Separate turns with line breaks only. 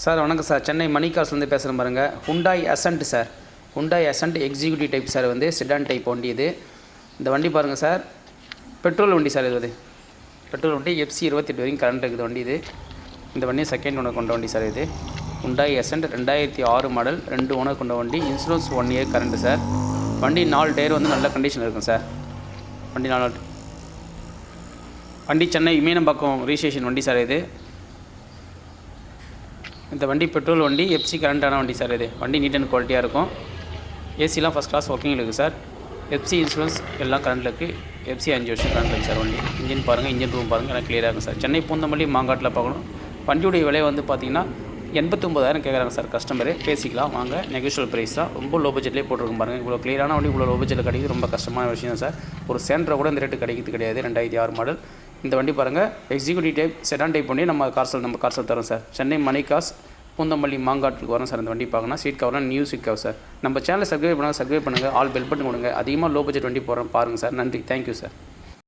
Sir வணக்கம் sir. Chennai மணி கார்ஸ்லேருந்து பேசுகிறேன் பாருங்கள். Hyundai Accent sir. Hyundai Accent executive type sir. Sedan type வண்டி இது. இந்த வண்டி பாருங்கள் சார், பெட்ரோல் வண்டி சார். இது பெட்ரோல் வண்டி. FC 28 வரைக்கும் கரண்ட் இருக்குது வண்டி இது. இந்த வண்டி செகண்ட் ஓனர் கொண்ட வண்டி சார். இது ஹுண்டாய் அசன்ட் 2006 மாடல், 2 ஓனர் கொண்ட வண்டி. Insurance 1 year current sir. வண்டி 4 டயர் நல்ல கண்டிஷன் இருக்கும் சார். வண்டி சென்னை மீனம்பாக்கம் ரிஜிஸ்ட்ரேஷன் வண்டி சார். இந்த வண்டி பெட்ரோல் வண்டி, FC கரண்டான வண்டி சார். வண்டி நீட் அண்ட் குவாலிட்டியாக இருக்கும். ஏசிலாம் ஃபஸ்ட் கிளாஸ் ஒர்க்கிங் இருக்குது சார். FC இன்சூரன்ஸ் எல்லாம் கரண்டில் இருக்குது. FC 5 வருஷம் கரண்ட் இருக்குது சார். வண்டி இன்ஜின் பாருங்கள், இன்ஜின் ரூம் பாருங்கள், எல்லாம் கிளியராக இருக்கும் சார். சென்னை பூந்தமல்லி மாங்காட்டில் பார்க்கணும். வண்டியுடைய விலை பார்த்தீங்கன்னா 89,000 கேட்குறாங்க சார் கஸ்டமரு. பேசிக்கலாம் வாங்க, நெகோஷியல் ப்ரைஸ் தான். ரொம்ப லோ பட்ஜெட்லேயே போட்டிருக்கும் பாருங்கள். இவ்வளோ கிளியரான வண்டி இவ்வளோ லோ பட்ஜெட்டில் கிடைக்குது ரொம்ப கஷ்டமான விஷயம் சார். ஒரு சென்டரை கூட இந்த ரேட்டு கிடைக்கிறது கிடையாது. 2006 மாடல் இந்த வண்டி பாருங்கள். எக்ஸிக்யூட்டிவ் டைப் செடான் டைப் பண்ணி நம்ம கார்சல் தரோம் சார். சென்னை மணி காஸ் பூந்தமல்லி மாங்காட்டுக்கு வரோம் சார். இந்த வண்டி பார்க்கணும். சீட் கவர்னால் நியூ சீட் கவர் சார். நம்ம சேனலை சப்ஸ்கிரைப் பண்ணுங்கள். ஆல் பெல் பட்டன் கொடுங்க. அதிகமாக லோ பட்ஜெட் வண்டி போகிறோம் பாருங்கள் சார். நன்றி, தேங்க்யூ சார்.